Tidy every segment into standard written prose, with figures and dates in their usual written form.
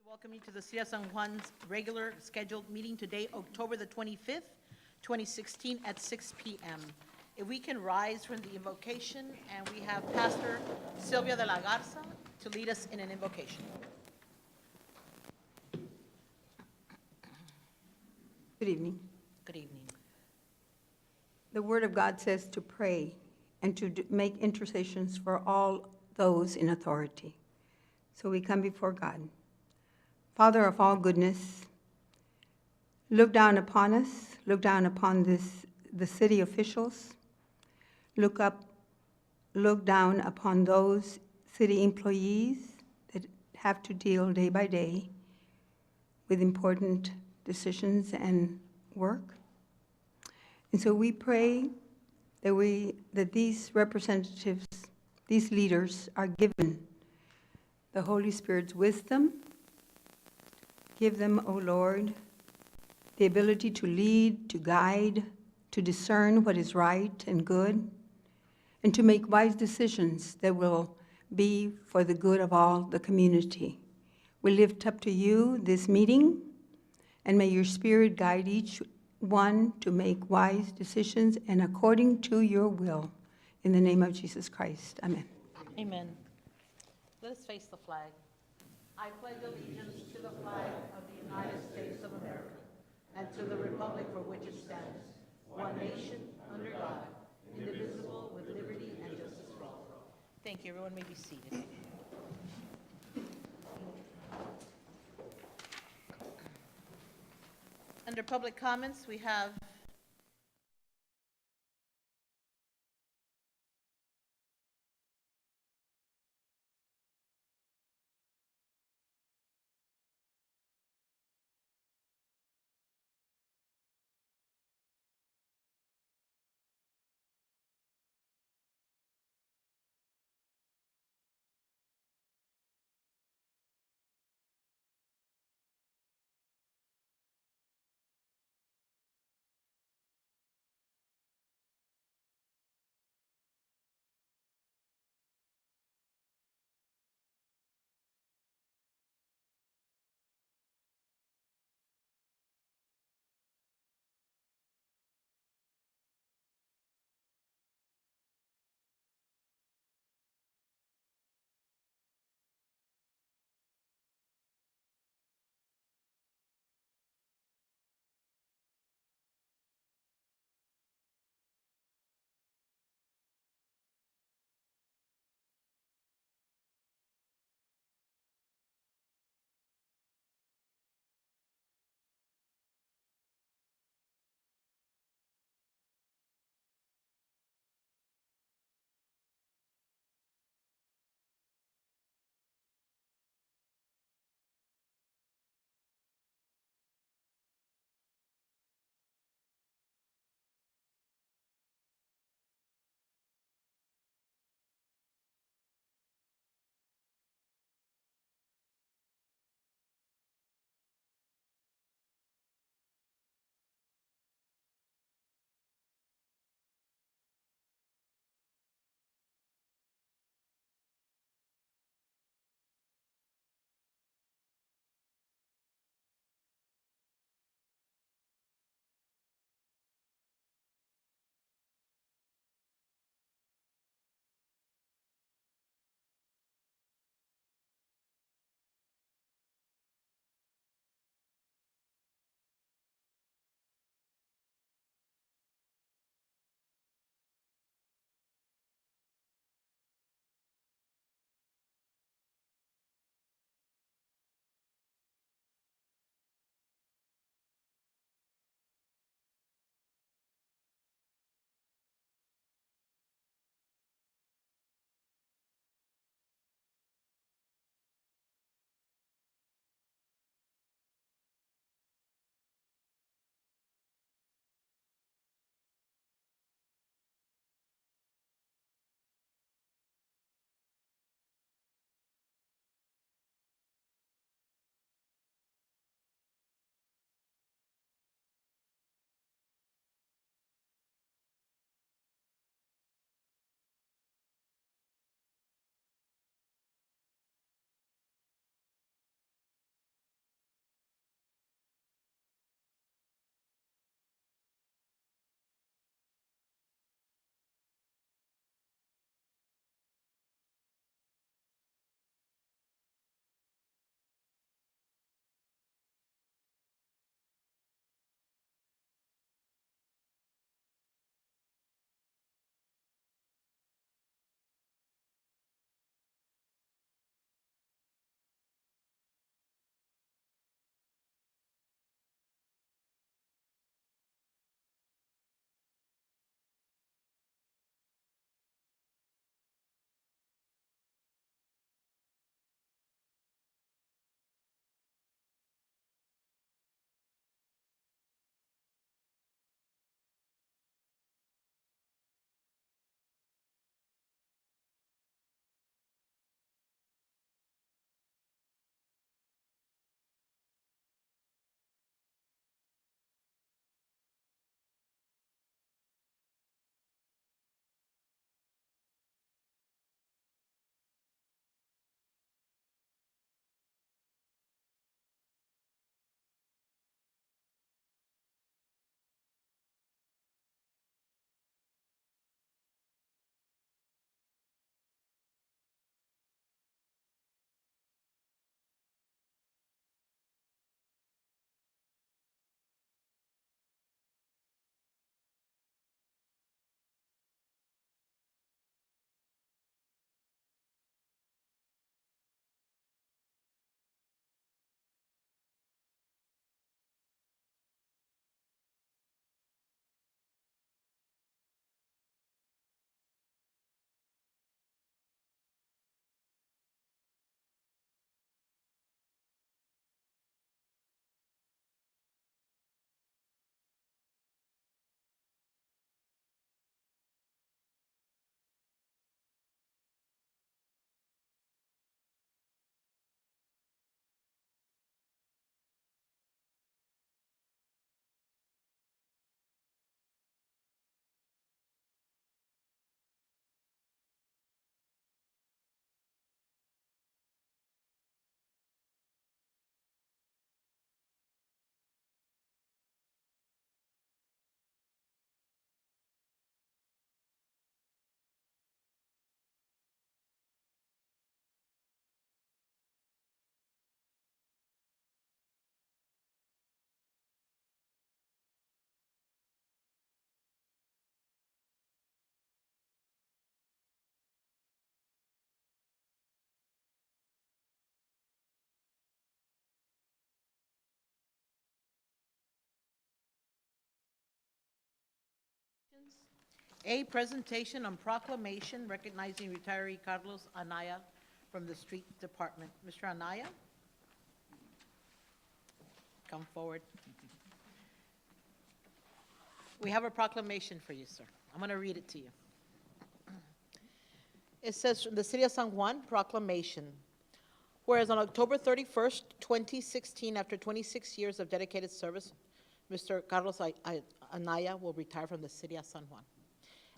Welcome you to the City of San Juan's regular scheduled meeting today, October the 25th, 2016 at 6 p.m. If we can rise from the invocation, and we have Pastor Sylvia de la Garza to lead us in an invocation. Good evening. Good evening. The Word of God says to pray and to make intercessions for all those in authority. So we come before God. Father of all goodness, look down upon us, look down upon the city officials, look down upon those city employees that have to deal day by day with important decisions and work. And so we pray that these representatives, these leaders, are given the Holy Spirit's wisdom. Give them, O Lord, the ability to lead, to guide, to discern what is right and good, and to make wise decisions that will be for the good of all the community. We lift up to you this meeting, and may your Spirit guide each one to make wise decisions and according to your will. In the name of Jesus Christ, amen. Amen. Let us face the flag. I pledge allegiance to the flag of the United States of America and to the republic for which it stands, one nation, under God, indivisible, with liberty and justice for all. Thank you. Everyone may be seated. Under public comments, we have A, presentation on proclamation recognizing retiree Carlos Anaya from the Street Department. Mr. Anaya? Come forward. We have a proclamation for you, sir. I'm going to read it to you. It says, from the City of San Juan, proclamation. Whereas on October 31st, 2016, after 26 years of dedicated service, Mr. Carlos Anaya will retire from the City of San Juan.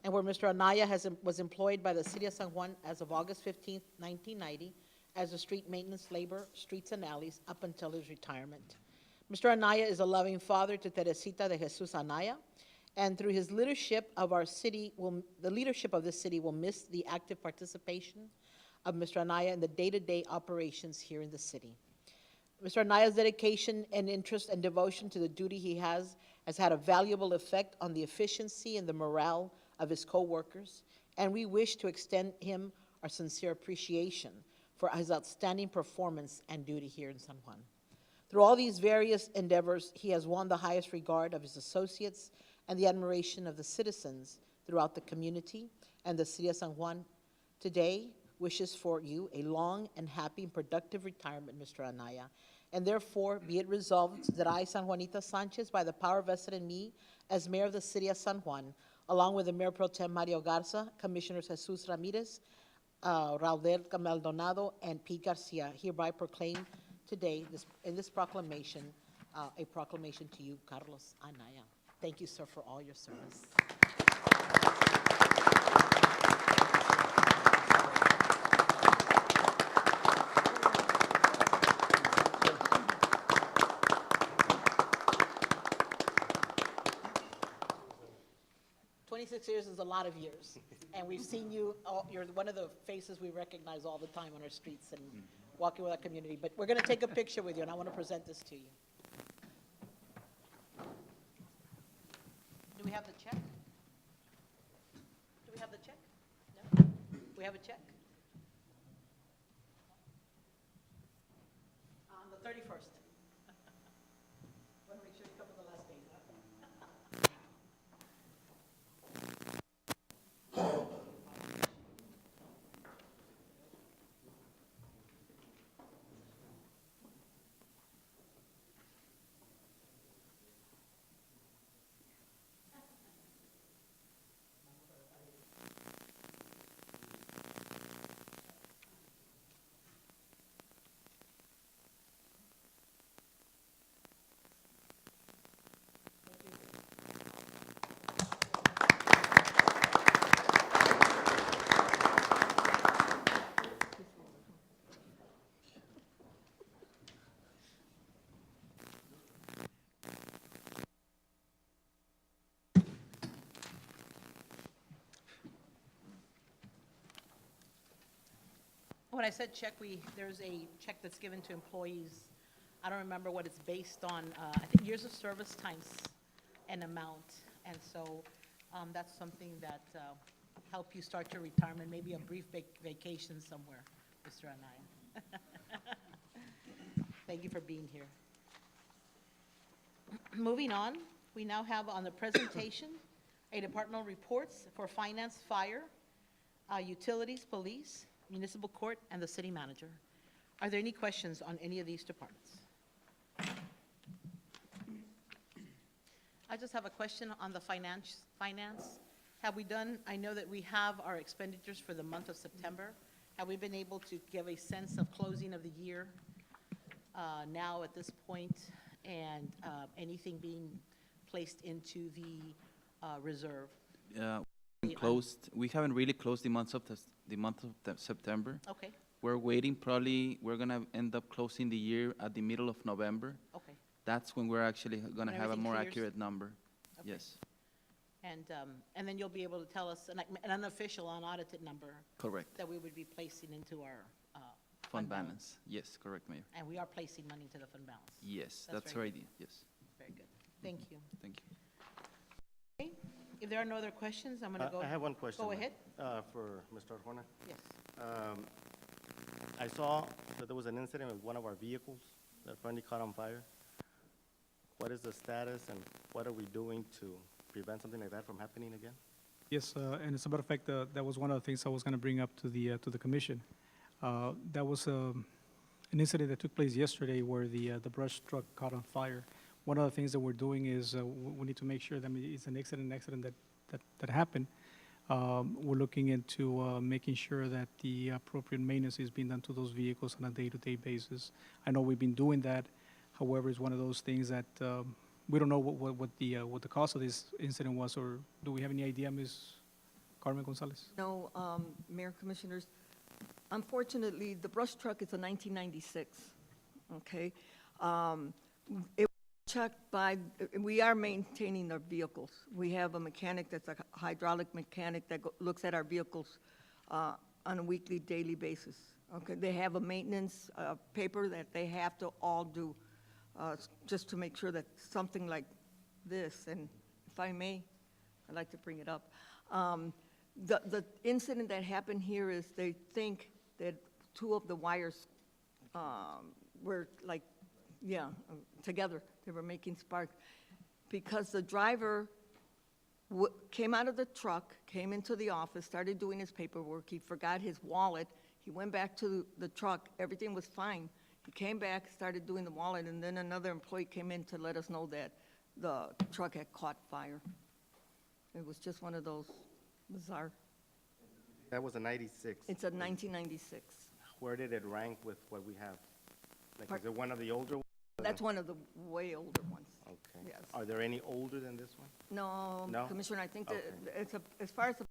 And where Mr. Anaya was employed by the City of San Juan as of August 15th, 1990, as a street maintenance laborer, streets and alleys, up until his retirement. Mr. Anaya is a loving father to Teresita de Jesus Anaya, and through his leadership of our city, the leadership of this city will miss the active participation of Mr. Anaya in the day-to-day operations here in the city. Mr. Anaya's dedication and interest and devotion to the duty he has had a valuable effect on the efficiency and the morale of his co-workers, and we wish to extend him our sincere appreciation for his outstanding performance and duty here in San Juan. Through all these various endeavors, he has won the highest regard of his associates and the admiration of the citizens throughout the community, and the City of San Juan today wishes for you a long and happy and productive retirement, Mr. Anaya. And therefore, be it resolved that I, San Juanita Sanchez, by the power vested in me as Mayor of the City of San Juan, along with the Mayor Pro Tem Mario Garza, Commissioners Jesus Ramirez, Raudel Maldonado, and Pete Garcia, hereby proclaim today in this proclamation, a proclamation to you, Carlos Anaya. Thank you, sir, for all your service. 26 years is a lot of years, and we've seen you, you're one of the faces we recognize all the time on our streets and walking with our community, but we're going to take a picture with you, and I want to present this to you. Do we have the check? Do we have the check? No? We have a check? On the 31st. Want to make sure you cover the last day. When I said check, there's a check that's given to employees. I don't remember what it's based on. I think years of service times an amount. And so that's something that help you start your retirement, maybe a brief vacation somewhere, Mr. Anaya. Thank you for being here. Moving on, we now have on the presentation a departmental reports for finance, fire, utilities, police, municipal court, and the city manager. Are there any questions on any of these departments? I just have a question on the finance. Have we done, I know that we have our expenditures for the month of September. Have we been able to give a sense of closing of the year now at this point, and anything being placed into the reserve? We haven't really closed the month of September. Okay, We're waiting, probably, we're gonna end up closing the year at the middle of November. okay. That's when we're actually gonna When have a everything more clears? accurate number. Okay. Yes, And then you'll be able to tell us an unofficial, unaudited number correct. that we would be placing into our Fund balance. Yes, correct, Mayor. And we are placing money into the fund balance. Yes, That's that's very our idea, yes. Very good. Thank you. Thank you. Okay. If there are no other questions, I'm going to go. I have one question. Go ahead. For Mr. Arjona. Yes. I saw that there was an incident with one of our vehicles that finally caught on fire. What is the status and what are we doing to prevent something like that from happening again? Yes, and as a matter of fact, that was one of the things I was going to bring up to the commission. That was an incident that took place yesterday where the brush truck caught on fire. One of the things that we're doing is we need to make sure that it's an accident that happened. We're looking into making sure that the appropriate maintenance is being done to those vehicles on a day-to-day basis. I know we've been doing that. However, it's one of those things that we don't know what the cause of this incident was, or do we have any idea, Ms. Carmen Gonzalez? No, Mayor, Commissioners, unfortunately, the brush truck is a 1996, okay? It was checked by, we are maintaining our vehicles. We have a mechanic that's a hydraulic mechanic that looks at our vehicles on a weekly, daily basis, okay? They have a maintenance paper that they have to all do, just to make sure that something like this, and if I may, I'd like to bring it up. The incident that happened here is they think that two of the wires were like, together. They were making sparks. Because the driver came out of the truck, came into the office, started doing his paperwork. He forgot his wallet. He went back to the truck. Everything was fine. He came back, started doing the wallet, and then another employee came in to let us know that the truck had caught fire. It was just one of those bizarre. That was a 96. It's a 1996. Where did it rank with what we have? Like, Part- is it one of the older ones? That's one of the way older ones. Okay. Yes. Are there any older than this one? No, No? Commissioner, I think that Okay. it's as far as the,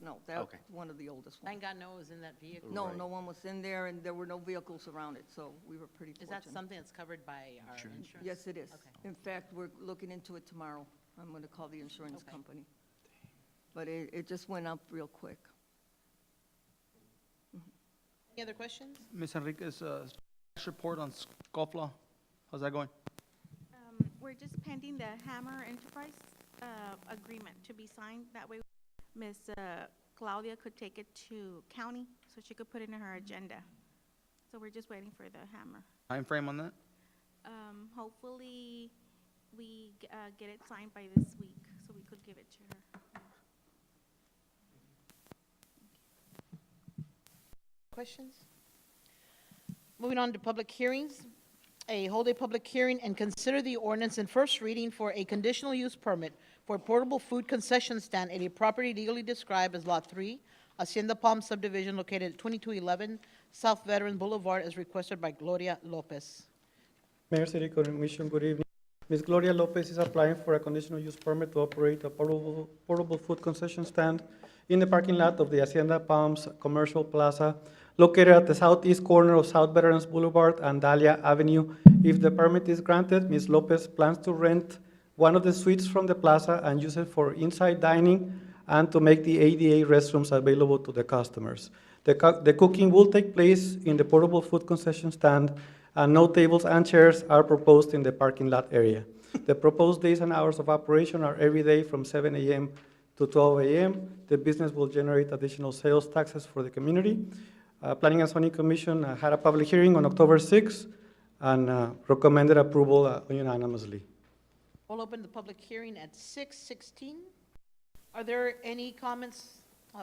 no, that's Okay. one of the oldest ones. Thank God no one was in that vehicle. No, Right. no one was in there, and there were no vehicles around it, so we were pretty Is fortunate. that something that's covered by our insurance? Yes, it is. Okay. In fact, we're looking into it tomorrow. I'm going to call the insurance Okay. company. But it just went up real quick. Any other questions? Ms. Enriquez, report on scofflaw, how's that going? We're just pending the Hammer Enterprise agreement to be signed. That way, Ms. Claudia could take it to county, so she could put it in her agenda. So we're just waiting for the Hammer. Time frame on that? Hopefully, we get it signed by this week, so we could give it to her. Questions? Moving on to public hearings. Hold a public hearing and consider the ordinance in first reading for a conditional use permit for a portable food concession stand at a property legally described as Lot 3, Hacienda Palm subdivision located at 2211 South Veteran Boulevard as requested by Gloria Lopez. Mayor, City Commission, good evening. Ms. Gloria Lopez is applying for a conditional use permit to operate a portable food concession stand in the parking lot of the Hacienda Palms Commercial Plaza located at the southeast corner of South Veterans Boulevard and Dahlia Avenue. If the permit is granted, Ms. Lopez plans to rent one of the suites from the plaza and use it for inside dining and to make the ADA restrooms available to the customers. The cooking will take place in the portable food concession stand, and no tables and chairs are proposed in the parking lot area. The proposed days and hours of operation are every day from 7 a.m. to 12 a.m. The business will generate additional sales taxes for the community. Planning and Zoning Commission had a public hearing on October 6th and recommended approval unanimously. We'll open the public hearing at 6:16. Are there any comments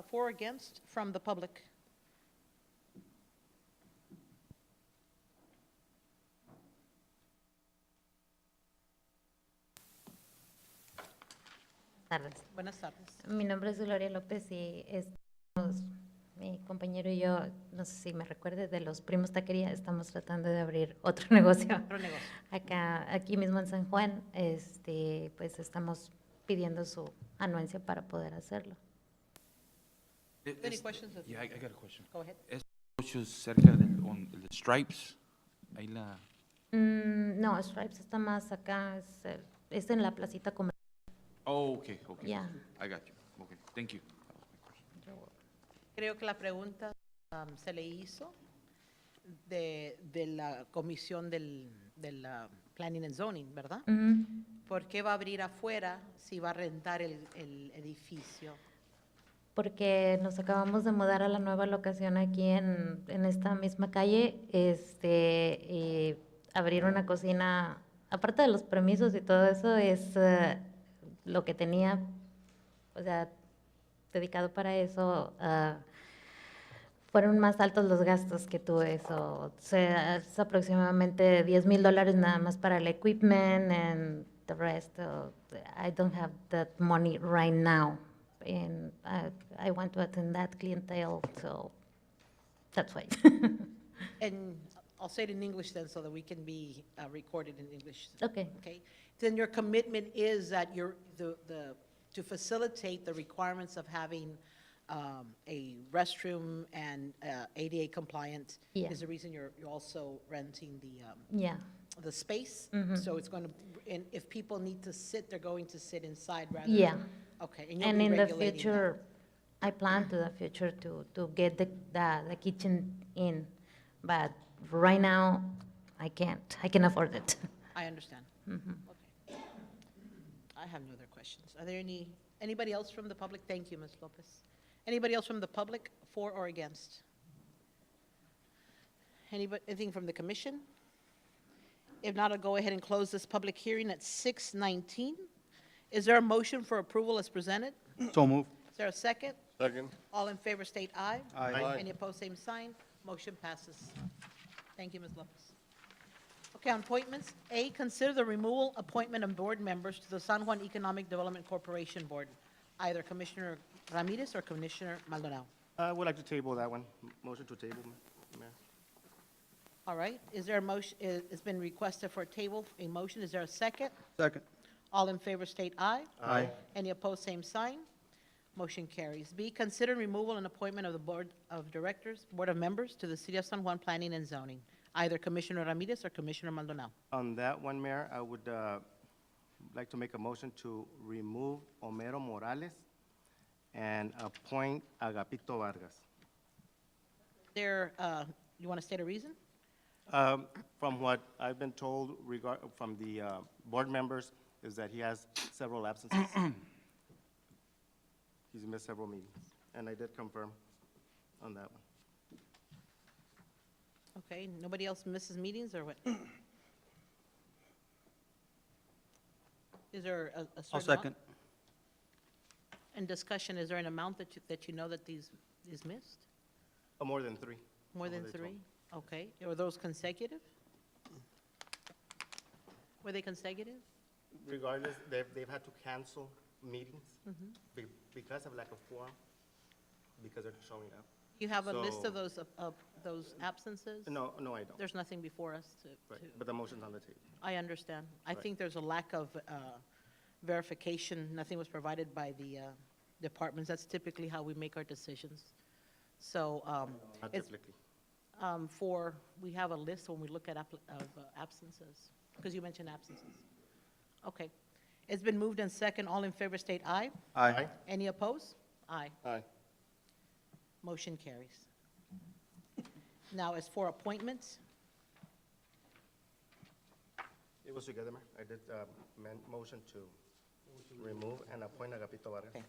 for or against from the public? Tardes. Buenas tardes. Mi nombre es Gloria López y mi compañero y yo, no sé si me recuerde, de los Primos Taquería, estamos tratando de abrir otro negocio. Otro negocio. Aquí mismo en San Juan, pues estamos pidiendo su anuencia para poder hacerlo. Any questions? Yeah, I got a question. Go ahead. Negocios cerca del Stripes, ahí la... No, Stripes está más acá, es en la placita comercial. Oh, okay, okay. Yeah. I got you. Okay, thank you. That was my question. Creo que la pregunta se le hizo de la comisión del Planning and Zoning, ¿verdad? ¿Por qué va a abrir afuera si va a rentar el edificio? Porque nos acabamos de mudar a la nueva locación aquí en esta misma calle, y abrir una cocina, aparte de los permisos y todo eso, es lo que tenía, o sea, dedicado para eso, fueron más altos los gastos que tuve. So, es aproximadamente $10,000 nada más para el equipment, and the rest, I don't have that money right now. And I want to attend that clientele, so that's why. And I'll say it in English then, so that we can be recorded in English. Okay. Okay? Then your commitment is that to facilitate the requirements of having a restroom and ADA compliant Yeah. is the reason you're also renting Yeah. the space? Mhm. So it's going to, and if people need to sit, they're going to sit inside rather Yeah. than? Okay, and you'll And be in the regulating that. future, I plan to the future to get the kitchen in, but right now, I can't. I can afford it. I understand. Mhm. Okay. I have no other questions. Are there anybody else from the public? Thank you, Ms. Lopez. Anybody else from the public, for or against? Anything from the commission? If not, I'll go ahead and close this public hearing at 6:19. Is there a motion for approval as presented? So move. Is there a second? Second. All in favor state aye. Aye. Any opposed, same sign. Motion passes. Thank you, Ms. Lopez. Okay, on appointments, A, consider the removal, appointment of board members to the San Juan Economic Development Corporation Board, either Commissioner Ramirez or Commissioner Maldonado. I would like to table that one. Motion to table, Mayor. All right, is there a motion, it's been requested for a table, a motion, is there a second? Second. All in favor state aye. Aye. Any opposed, same sign. Motion carries. B, consider removal and appointment of the Board of Directors, Board of Members to the City of San Juan Planning and Zoning, either Commissioner Ramirez or Commissioner Maldonado. On that one, Mayor, I would like to make a motion to remove Homero Morales and appoint Agapito Vargas. There, you want to state a reason? From what I've been told from the board members, is that he has several absences. He's missed several meetings, and I did confirm on that one. Okay, nobody else misses meetings, or what? Is there a certain I'll amount? second. In discussion, is there an amount that you know that these is missed? More than three. More than they told three? me. Okay, were those consecutive? Were they consecutive? Regardless, they've had to cancel meetings because of lack of quorum, because they're showing up. You have a list So- of those absences? No, I don't. There's nothing before us Right, to, but the motion's on the table. I understand. I Right. think there's a lack of verification. Nothing was provided by the departments. That's typically how we make our decisions. So, Not it's, typically. we have a list when we look at absences, because you mentioned absences. Okay. It's been moved and second. All in favor state aye. Aye. Any opposed? Aye. Aye. Motion carries. Now, as for appointments, It was together, Mayor. I did motion to remove and appoint Agapito Vargas. Okay.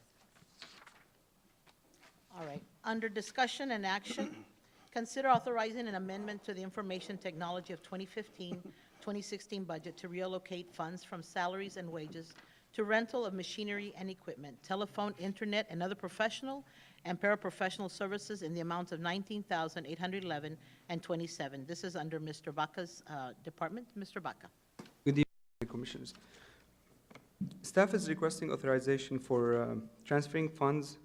All right. Under discussion and action, consider authorizing an amendment to the Information Technology of 2015-2016 budget to reallocate funds from salaries and wages to rental of machinery and equipment, telephone, internet, and other professional and paraprofessional services in the amount of $19,811.27. This is under Mr. Baca's department. Mr. Baca. Good evening, Commissioners. Staff is requesting authorization for transferring funds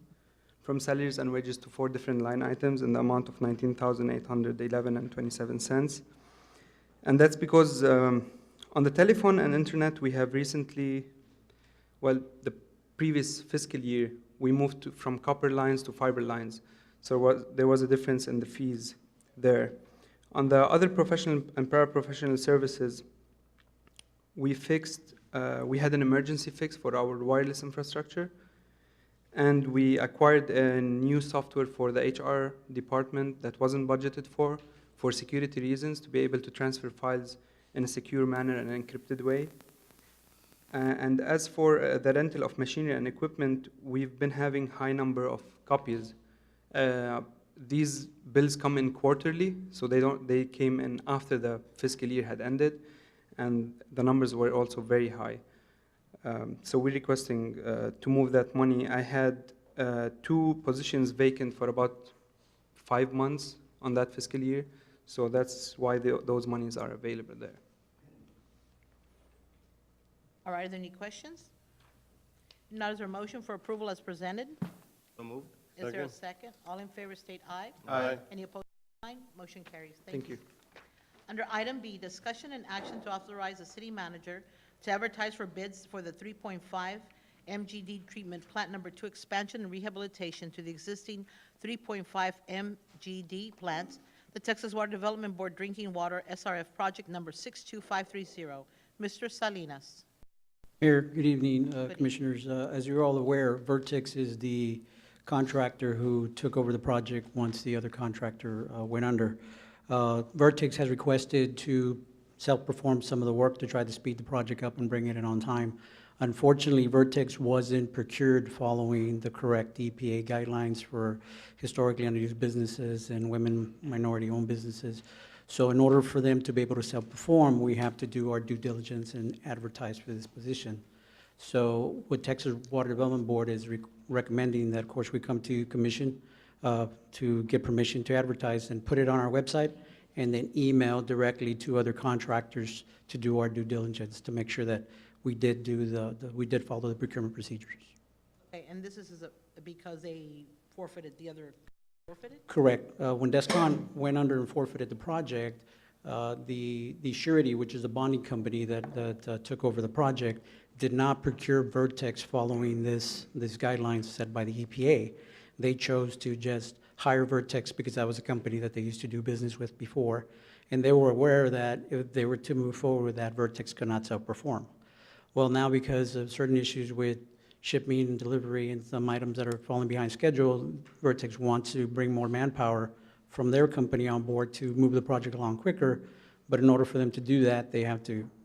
from salaries and wages to 4 different line items in the amount of $19,811.27. And that's because on the telephone and internet, we have recently, the previous fiscal year, we moved from copper lines to fiber lines. So there was a difference in the fees there. On the other professional and paraprofessional services, we had an emergency fix for our wireless infrastructure, and we acquired a new software for the HR department that wasn't budgeted for security reasons, to be able to transfer files in a secure manner and encrypted way. And as for the rental of machinery and equipment, we've been having high number of copies. These bills come in quarterly, so they came in after the fiscal year had ended, and the numbers were also very high. So we're requesting to move that money. I had 2 positions vacant for about 5 months on that fiscal year. So that's why those monies are available there. All right, are there any questions? Not, is there a motion for approval as presented? So moved. Is there a second? All in favor state aye. Aye. Any opposed, sign. Motion carries. Thank you. Under item B, discussion and action to authorize the city manager to advertise for bids for the 3.5 MGD treatment plant number 2 expansion and rehabilitation to the existing 3.5 MGD plants, the Texas Water Development Board Drinking Water SRF project number 62530. Mr. Salinas. Mayor, good evening, evening. Commissioners. As you're all aware, Vertex is the contractor who took over the project once the other contractor went under. Vertex has requested to self-perform some of the work to try to speed the project up and bring it in on time. Unfortunately, Vertex wasn't procured following the correct EPA guidelines for historically underused businesses and women minority-owned businesses. So in order for them to be able to self-perform, we have to do our due diligence and advertise for this position. So what Texas Water Development Board is recommending that, of course, we come to Commission to get permission to advertise and put it on our website, and then email directly to other contractors to do our due diligence to make sure that we did do we did follow the procurement procedures. Okay, and this is because they forfeited the other, forfeited? Correct. When Descon went under and forfeited the project, the surety, which is a bonding company that took over the project, did not procure Vertex following these guidelines set by the EPA. They chose to just hire Vertex because that was a company that they used to do business with before, and they were aware that if they were to move forward with that, Vertex could not self-perform. Well, now because of certain issues with shipping and delivery and some items that are falling behind schedule, Vertex wants to bring more manpower from their company on board to move the project along quicker. But in order for them to do that,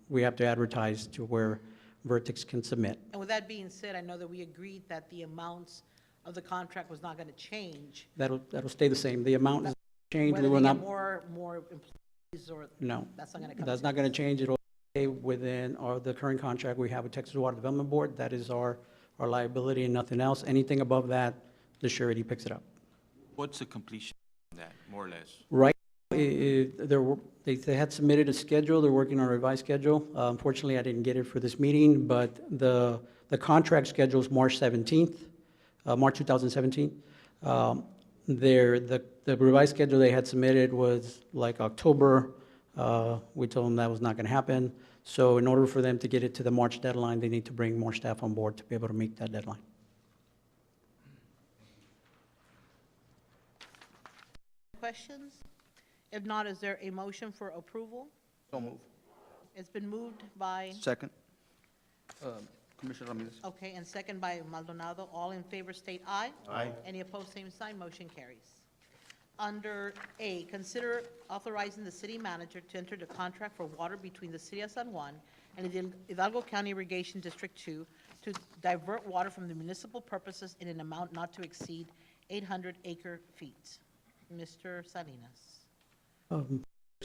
we have to advertise to where Vertex can submit. And with that being said, I know that we agreed that the amounts of the contract was not going to change. That'll stay the same. The amount is changed. Whether We will they get not. more employees or. No, That's not going to come. that's not going to change. It'll stay within the current contract we have with Texas Water Development Board. That is our liability and nothing else. Anything above that, the surety picks it up. What's the completion of that, more or less? Right, they had submitted a schedule. They're working on a revised schedule. Unfortunately, I didn't get it for this meeting, but the contract schedule is March 17th, March 2017. The revised schedule they had submitted was like October. We told them that was not going to happen. So in order for them to get it to the March deadline, they need to bring more staff on board to be able to meet that deadline. Questions? If not, is there a motion for approval? So move. It's been moved by, Second. Commissioner Ramirez. okay, and second by Maldonado. All in favor state aye. Aye. Any opposed, same sign. Motion carries. Under A, consider authorizing the city manager to enter the contract for water between the city of San Juan and the Hidalgo County Irrigation District 2 to divert water from the municipal purposes in an amount not to exceed 800 acre-feet. Mr. Salinas.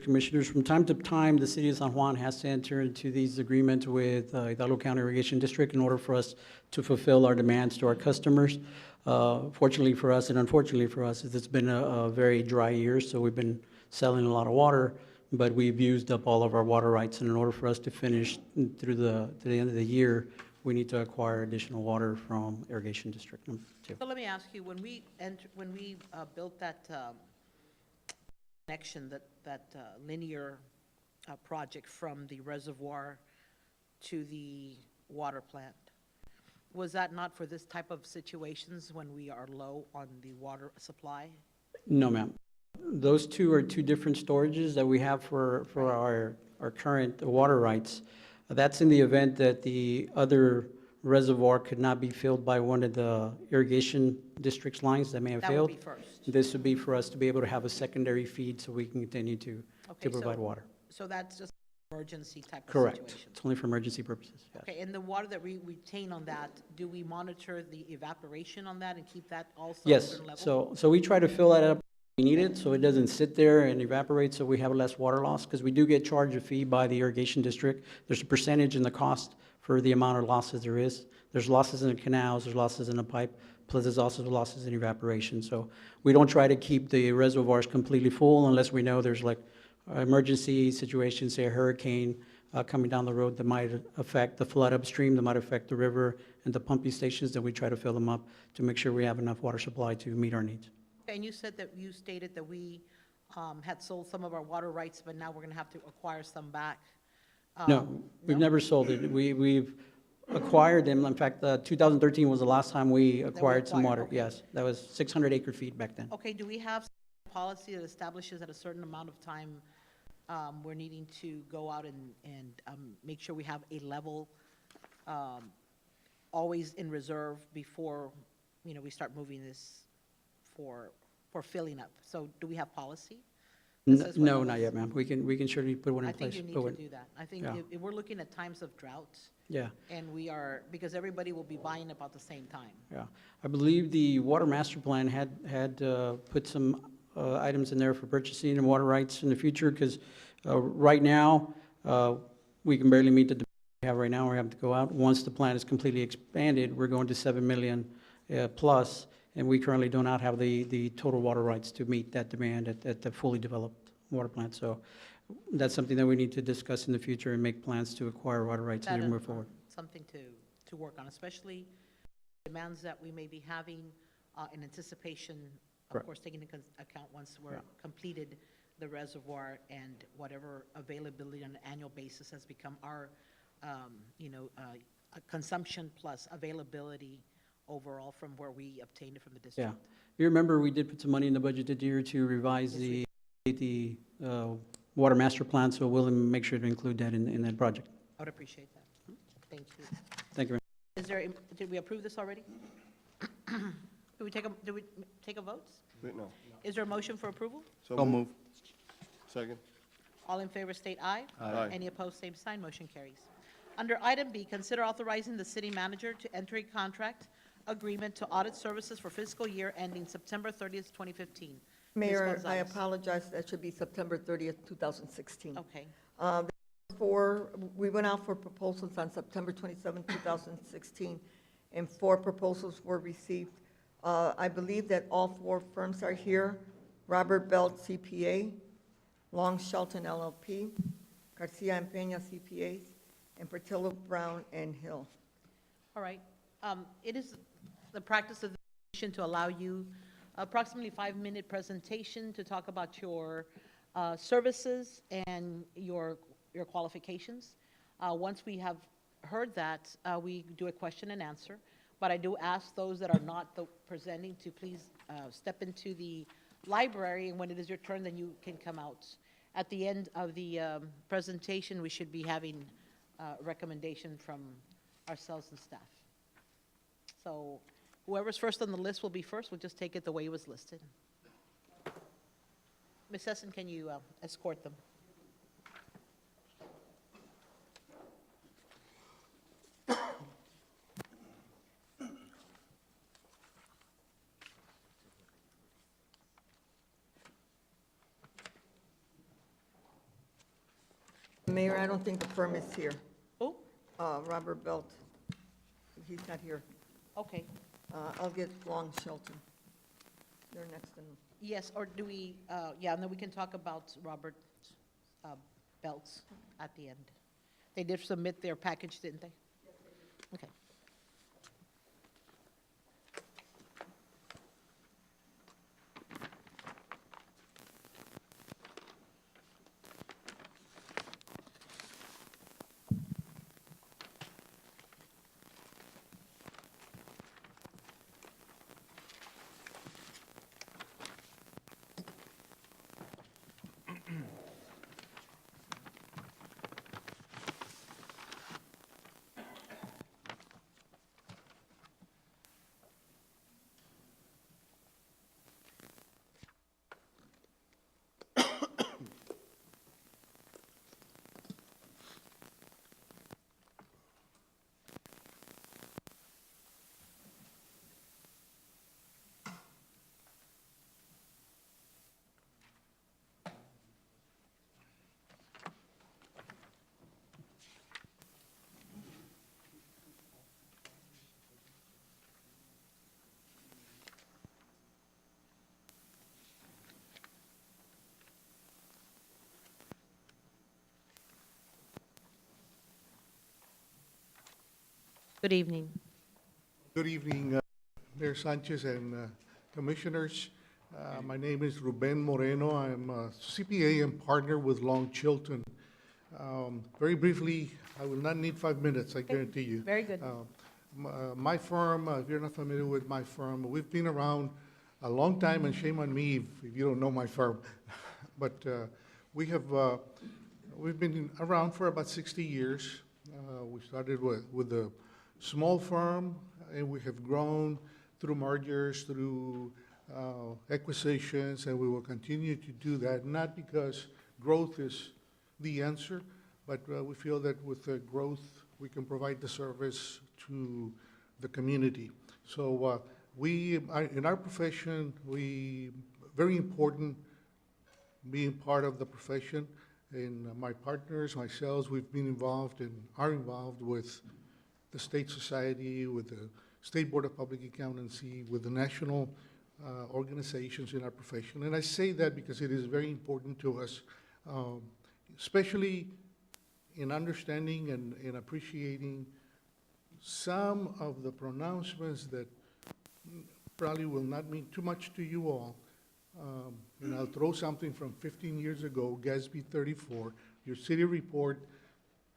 Commissioners, from time to time, the city of San Juan has to enter into these agreements with Hidalgo County Irrigation District in order for us to fulfill our demands to our customers. Fortunately for us and unfortunately for us, it's been a very dry year, so we've been selling a lot of water, but we've used up all of our water rights, and in order for us to finish to the end of the year, we need to acquire additional water from Irrigation District number 2. So let me ask you, when we built that connection, that linear project from the reservoir to the water plant, was that not for this type of situations when we are low on the water supply? No, ma'am. Those two are two different storages that we have for our current water rights. That's in the event that the other reservoir could not be filled by one of the irrigation district's lines that may have That failed. would be first. This would be for us to be able to have a secondary feed so we can continue to Okay, provide water. So that's just emergency type of Correct. situation? It's only for emergency purposes, yes. Okay, and the water that we retain on that, do we monitor the evaporation on that and keep that also at a Yes, certain level? so we try to fill that up when we need it, so it doesn't sit there and evaporate, so we have less water loss, because we do get charged a fee by the irrigation district. There's a percentage in the cost for the amount of losses there is. There's losses in the canals, there's losses in the pipe, plus there's also the losses in evaporation. So we don't try to keep the reservoirs completely full unless we know there's like emergency situations, say a hurricane coming down the road that might affect the flood upstream, that might affect the river and the pumping stations, then we try to fill them up to make sure we have enough water supply to meet our needs. And you said that you stated that we had sold some of our water rights, but now we're going to have to acquire some back. No, we've never sold it. We've acquired them. In fact, 2013 was the last time we acquired some acquired, water. okay. Yes, that was 600 acre feet back then. Okay, do we have a policy that establishes at a certain amount of time we're needing to go out and make sure we have a level always in reserve before, you know, we start moving this for filling up? So do we have policy? that says what No, levels? not yet, ma'am. We can surely put one in I think place. you need but to when- do that. I think Yeah. if we're looking at times of drought, Yeah, and we are, because everybody will be buying about the same time. yeah. I believe the water master plan had put some items in there for purchasing and water rights in the future, because right now, we can barely meet the demand we have right now. We have to go out. Once the plan is completely expanded, we're going to 7 million plus, and we currently do not have the total water rights to meet that demand at the fully developed water plant. So that's something that we need to discuss in the future and make plans to acquire water rights That and is move forward. something to work on, especially demands that we may be having in anticipation, of Correct. course, taking into account once we're Yeah. completed the reservoir and whatever availability on an annual basis has become our, consumption plus availability overall from where we obtained it from the Yeah. district. You remember, we did put some money in the budget this year to revise Yes, we the water master plan, so we'll make sure to include that in that project. I would appreciate that. Thank you. Thank you. Is there, did we approve this already? Did we take a vote? Wait, no. Is there a motion for approval? So move. Second. All in favor state aye. Aye. Any opposed, same sign, motion carries. Under item B, consider authorizing the city manager to enter a contract agreement to audit services for fiscal year ending September 30th, 2015. Ms. Mayor, I Gonzalez. apologize, that should be September 30th, 2016. Okay, We went out for proposals on September 27, 2016, and 4 proposals were received. I believe that all 4 firms are here: Robert Belt CPA, Long Shelton LLP, Garcia and Peña CPAs, and Portillo Brown and Hill. all right. It is the practice of the commission to allow you approximately 5-minute presentation to talk about your services and your qualifications. Once we have heard that, we do a question and answer. But I do ask those that are not presenting to please step into the library, and when it is your turn, then you can come out. At the end of the presentation, we should be having a recommendation from ourselves and staff. So whoever's first on the list will be first. We'll just take it the way it was listed. Ms. Essen, can you escort them? Mayor, I don't think the firm is here. Oh, Robert Belt, he's not here. okay. I'll get Long Shelton. They're next in. Yes, or do we, yeah, and then we can talk about Robert Belts at the end. They did submit their package, didn't they? Okay. Good evening. Good evening, Mayor Sanchez and Commissioners. My name is Ruben Moreno. I'm a CPA and partner with Long Chilton. Very briefly, I will not need 5 minutes, I guarantee you. Very good. My firm, if you're not familiar with my firm, we've been around a long time, and shame on me if you don't know my firm. But we've been around for about 60 years. We started with a small firm, and we have grown through mergers, through acquisitions, and we will continue to do that, not because growth is the answer, but we feel that with the growth, we can provide the service to the community. So in our profession, very important being part of the profession, and my partners, myself, we've been involved and are involved with the State Society, with the State Board of Public Accountancy, with the national organizations in our profession. And I say that because it is very important to us, especially in understanding and appreciating some of the pronouncements that probably will not mean too much to you all. And I'll throw something from 15 years ago, GASB 34. Your city report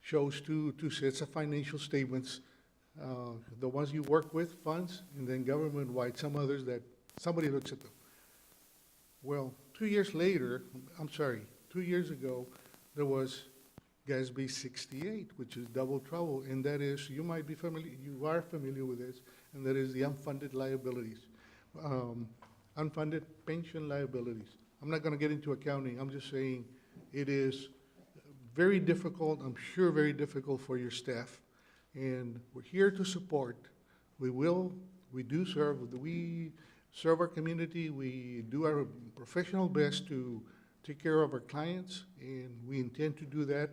shows two sets of financial statements, the ones you work with, funds, and then government-wide, some others that somebody looks at them. Well, 2 years ago, there was GASB 68, which is double trouble, and that is, you are familiar with this, and that is the unfunded liabilities, unfunded pension liabilities. I'm not gonna get into accounting, I'm just saying it is very difficult, I'm sure very difficult for your staff, and we're here to support. We serve our community, we do our professional best to take care of our clients, and we intend to do that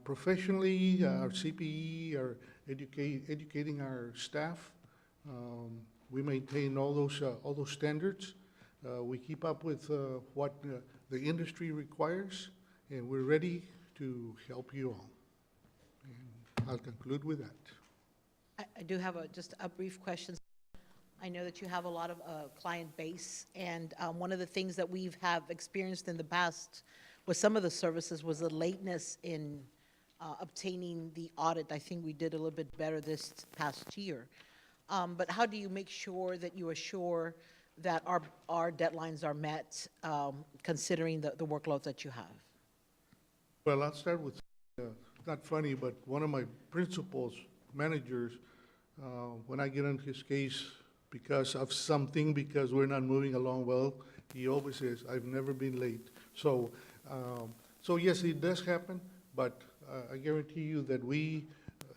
professionally. Our CPE, our educating our staff. We maintain all those standards. We keep up with what the industry requires, and we're ready to help you all. And I'll conclude with that. I do have just a brief question. I know that you have a lot of client base, and one of the things that we've experienced in the past with some of the services was the lateness in obtaining the audit. I think we did a little bit better this past year. But how do you make sure that you assure that our deadlines are met, considering the workload that you have? Well, I'll start with, not funny, but one of my principals, managers, when I get on his case because of something, because we're not moving along well, he always says, I've never been late. So yes, it does happen, but I guarantee you that we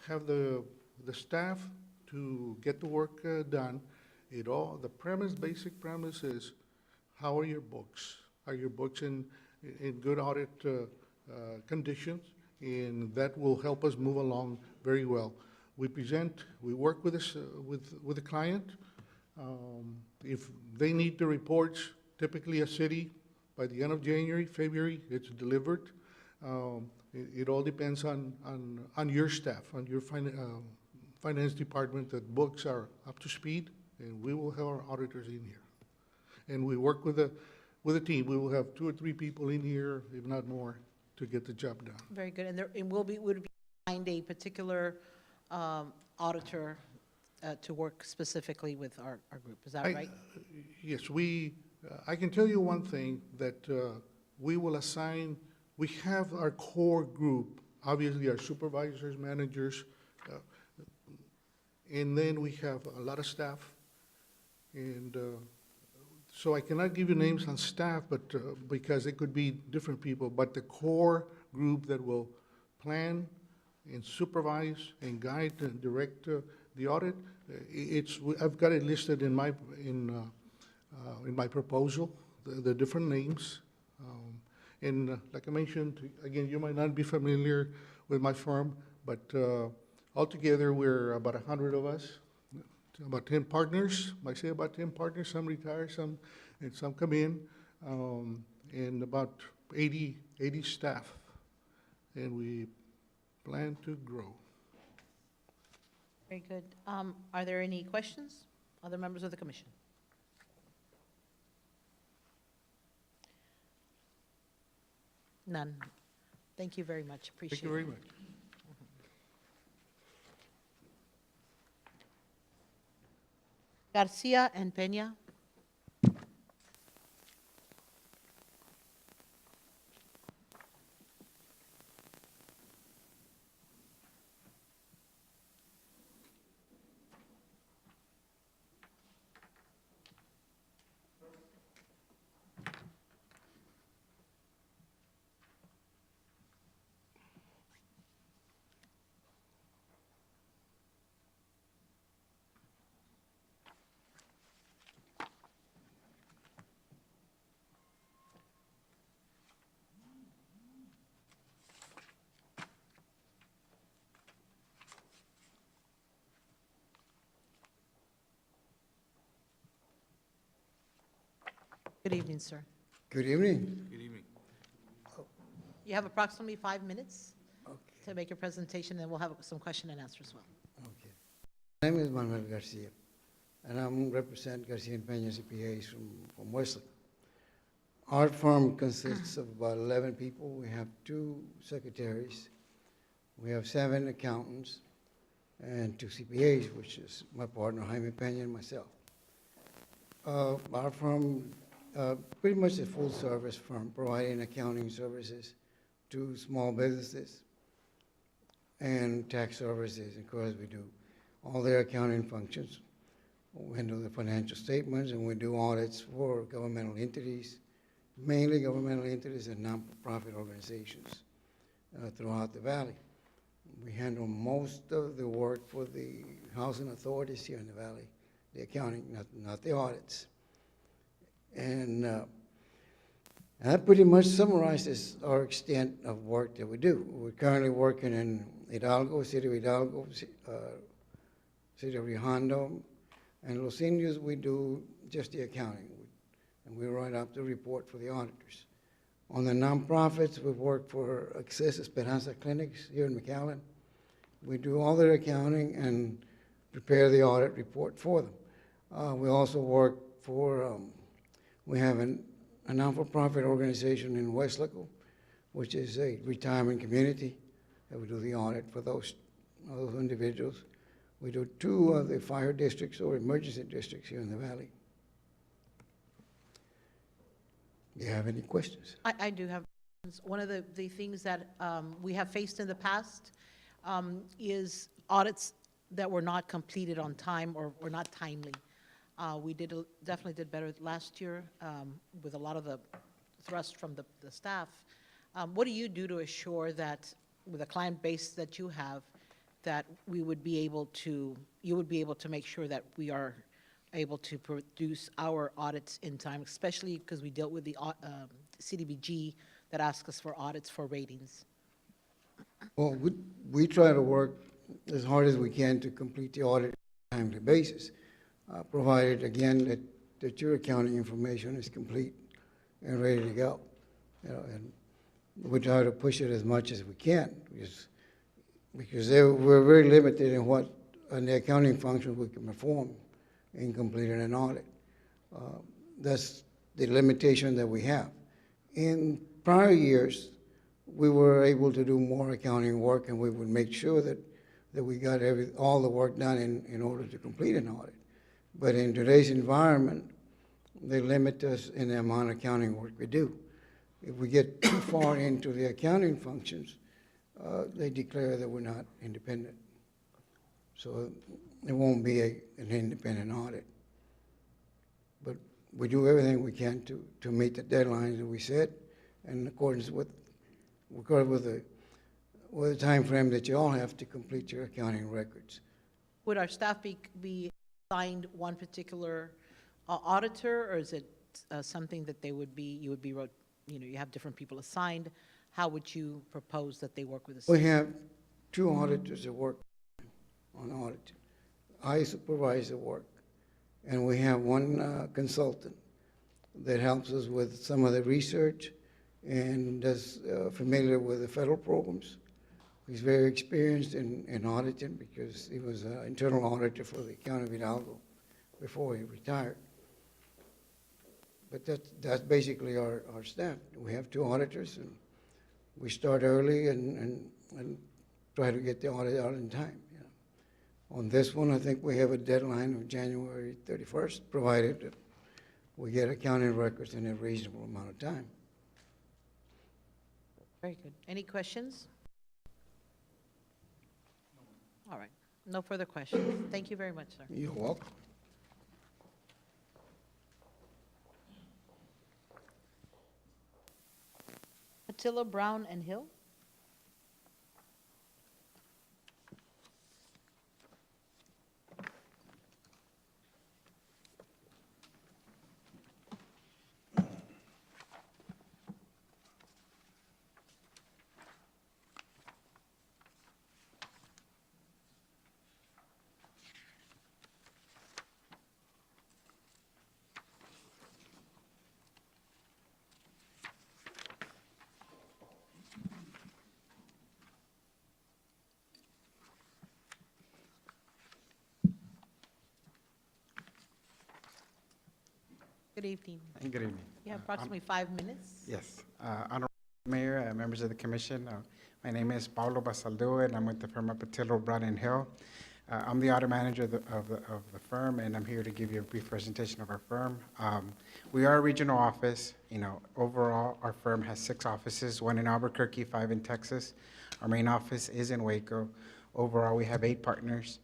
have the staff to get the work done. Basic premise is, how are your books? Are your books in good audit conditions? And that will help us move along very well. We work with the client. If they need the reports, typically a city, by the end of January, February, it's delivered. It all depends on your staff, on your finance department, that books are up to speed, and we will have our auditors in here. And we work with a team. We will have 2 or 3 people in here, if not more, to get the job done. Very good. And would be find a particular auditor to work specifically with our group. Is that right? Yes, I can tell you one thing, that we will assign, we have our core group, obviously our supervisors, managers, and then we have a lot of staff. And so I cannot give you names on staff, but because it could be different people, but the core group that will plan and supervise and guide and direct the audit, I've got it listed in my proposal, the different names. And like I mentioned, again, you might not be familiar with my firm, but altogether we're about 100 of us, about 10 partners. I say about 10 partners, some retire, some come in, and about 80 staff. And we plan to grow. Very good. Are there any questions? Other members of the commission? None. Thank you very much. Appreciate it. Thank you very much. Garcia and Peña. Good evening, sir. Good evening. Good evening. You have approximately 5 minutes to make your presentation, and we'll have some question and answer as well. Okay. My name is Manuel Garcia, and I represent Garcia and Peña CPAs from Wesley. Our firm consists of about 11 people. We have 2 secretaries. We have 7 accountants and 2 CPAs, which is my partner, Jaime Peña, and myself. Our firm pretty much a full-service firm, providing accounting services to small businesses and tax services. Of course, we do all their accounting functions. We handle the financial statements, and we do audits for governmental entities, mainly governmental entities and nonprofit organizations throughout the valley. We handle most of the work for the housing authorities here in the valley, the accounting, not the audits. And that pretty much summarizes our extent of work that we do. We're currently working in Hidalgo, City of Hidalgo, City of Rio Hondo, and Los Indios. We do just the accounting, and we write up the report for the auditors. On the nonprofits, we work for Access Esperanza Clinics here in McAllen. We do all their accounting and prepare the audit report for them. We also work for, we have a non-for-profit organization in Weslaco, which is a retirement community, and we do the audit for those individuals. We do 2 of the fire districts or emergency districts here in the valley. Do you have any questions? I do have questions. One of the things that we have faced in the past is audits that were not completed on time or were not timely. We definitely did better last year with a lot of the thrust from the staff. What do you do to assure that with the client base that you have, that we would be able to, you would be able to make sure that we are able to produce our audits in time, especially because we dealt with the CDBG that asks us for audits for ratings? Well, we try to work as hard as we can to complete the audit on a timely basis, provided, again, that your accounting information is complete and ready to go. You know, and we try to push it as much as we can, because we're very limited in what on the accounting functions we can perform in completing an audit. That's the limitation that we have. In prior years, we were able to do more accounting work, and we would make sure that we got all the work done in order to complete an audit. But in today's environment, they limit us in the amount of accounting work we do. If we get too far into the accounting functions, they declare that we're not independent. So it won't be an independent audit. But we do everything we can to meet the deadlines that we set in accordance with the time frame that you all have to complete your accounting records. Would our staff be assigned one particular auditor, or is it something that they would be, you have different people assigned? How would you propose that they work with us? We have 2 auditors that work on audit. I supervise the work, and we have 1 consultant that helps us with some of the research and is familiar with the federal programs. He's very experienced in auditing because he was an internal auditor for the County of Hidalgo before he retired. But that's basically our staff. We have 2 auditors, and we start early and try to get the audit out in time. You know. On this one, I think we have a deadline of January 31st, provided that we get accounting records in a reasonable amount of time. Very good. Any questions? All right, no further questions. Thank you very much, sir. You're welcome. Attila Brown and Hill? Good evening. Good evening. You have approximately 5 minutes. Yes. Honorable Mayor, members of the commission, my name is Paulo Basaldo, and I'm with the firm of Patillo, Brown and Hill. I'm the audit manager of the firm, and I'm here to give you a brief presentation of our firm. We are a regional office. You know, overall, our firm has 6 offices, 1 in Albuquerque, 5 in Texas. Our main office is in Waco. Overall, we have 8 partners,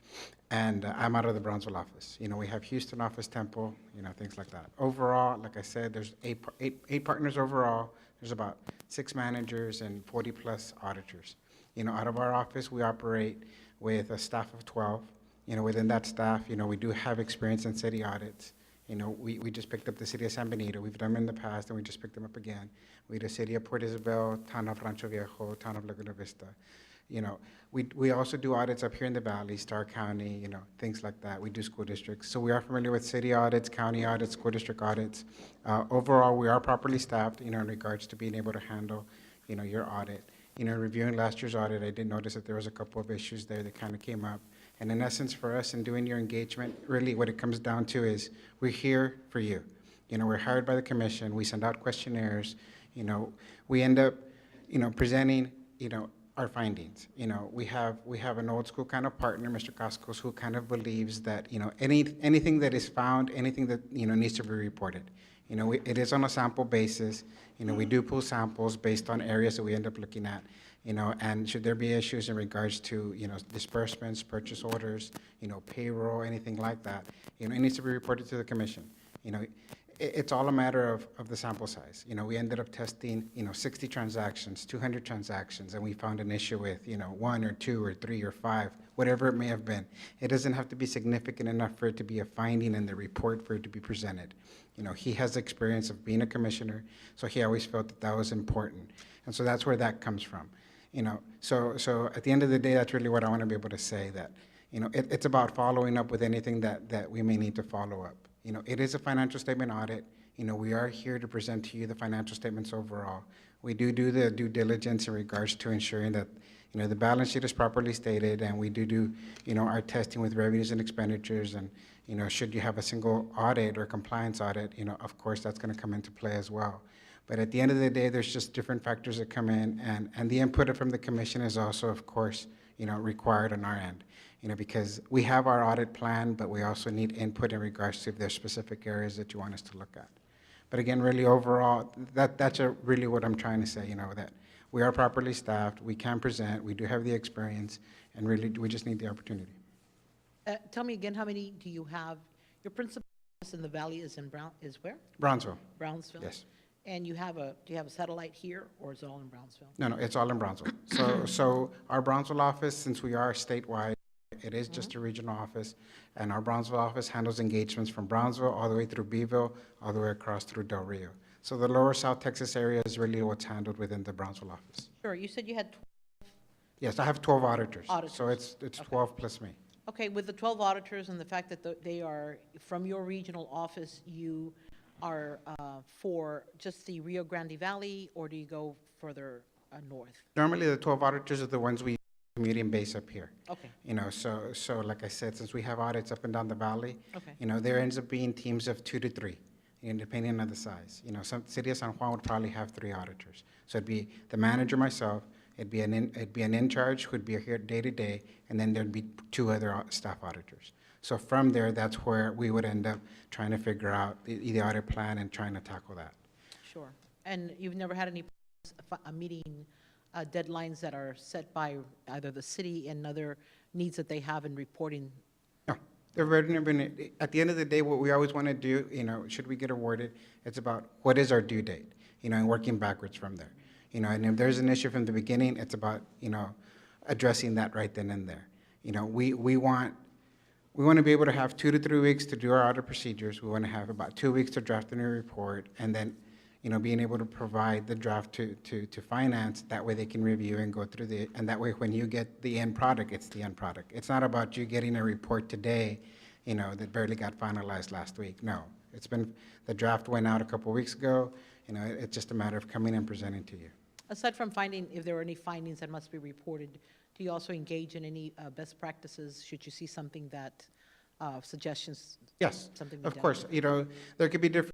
and I'm out of the Brownsville office. You know, we have Houston office, Temple, you know, things like that. Overall, like I said, there's eight partners overall. There's about 6 managers and 40-plus auditors. You know, out of our office, we operate with a staff of 12. You know, within that staff, you know, we do have experience in city audits. You know, we just picked up the city of San Benito. We've done them in the past, and we just picked them up again. We did the city of Port Isabel, town of Rancho Viejo, town of Laguna Vista. You know, we also do audits up here in the valley, Starr County, you know, things like that. We do school districts. So we are familiar with city audits, county audits, school district audits. Overall, we are properly staffed, you know, in regards to being able to handle, you know, your audit. You know, reviewing last year's audit, I did notice that there was a couple of issues there that kind of came up. And in essence, for us in doing your engagement, really what it comes down to is we're here for you. You know, we're hired by the commission. We send out questionnaires. You know, we end up, you know, presenting, you know, our findings. You know, we have an old school kind of partner, Mr. Cascos, who kind of believes that, you know, anything that is found, anything that, you know, needs to be reported. You know, it is on a sample basis. You know, we do pull samples based on areas that we end up looking at. You know, and should there be issues in regards to, you know, disbursements, purchase orders, you know, payroll, anything like that, you know, it needs to be reported to the commission. You know, it's all a matter of the sample size. You know, we ended up testing, you know, 60 transactions, 200 transactions, and we found an issue with, you know, 1 or 2 or 3 or 5, whatever it may have been. It doesn't have to be significant enough for it to be a finding in the report for it to be presented. You know, he has experience of being a commissioner, so he always felt that that was important. And so that's where that comes from. You know, so at the end of the day, that's really what I want to be able to say, that, you know, it's about following up with anything that we may need to follow up. You know, it is a financial statement audit. You know, we are here to present to you the financial statements overall. We do the due diligence in regards to ensuring that, you know, the balance sheet is properly stated, and we do, you know, our testing with revenues and expenditures. And, you know, should you have a single audit or compliance audit, you know, of course, that's going to come into play as well. But at the end of the day, there's just different factors that come in, and the input from the commission is also, of course, you know, required on our end. You know, because we have our audit plan, but we also need input in regards to if there's specific areas that you want us to look at. But again, really overall, that's really what I'm trying to say, you know, that we are properly staffed, we can present, we do have the experience, and really, we just need the opportunity. Tell me again, how many do you have? Your principal office in the valley is is where? Brownsville. Brownsville? Yes. And do you have a satellite here, or is it all in Brownsville? No, it's all in Brownsville. So our Brownsville office, since we are statewide, it is just a regional office, and our Brownsville office handles engagements from Brownsville all the way through Beeville, all the way across through Del Rio. So the lower South Texas area is really what's handled within the Brownsville office. Sure, you said you had 12. Yes, I have 12 auditors. So it's Okay. 12 plus me. Okay, with the 12 auditors and the fact that they are from your regional office, you are for just the Rio Grande Valley, or do you go further north? Normally, the 12 auditors are the ones we commuting base up here. Okay, You know, so like I said, since we have audits up and down the valley, okay. you know, there ends up being teams of 2 to 3, and depending on the size. You know, some city of San Juan would probably have 3 auditors. So it'd be the manager, myself, it'd be an in-charge who'd be here day to day, and then there'd be 2 other staff auditors. So from there, that's where we would end up trying to figure out the audit plan and trying to tackle that. Sure. And you've never had any meeting deadlines that are set by either the city and other needs that they have in reporting? No, there have never been, at the end of the day, what we always want to do, you know, should we get awarded, it's about what is our due date, you know, and working backwards from there. You know, and if there's an issue from the beginning, it's about, you know, addressing that right then and there. You know, we want to be able to have 2 to 3 weeks to do our audit procedures. We want to have about 2 weeks to draft a new report, and then, you know, being able to provide the draft to finance, that way they can review and go through and that way when you get the end product, it's the end product. It's not about you getting a report today, you know, that barely got finalized last week. No, the draft went out a couple weeks ago, you know, it's just a matter of coming and presenting to you. Aside from finding, if there are any findings that must be reported, do you also engage in any best practices, should you see something that, suggestions? Yes, Something be of done? course. You know, there could be different,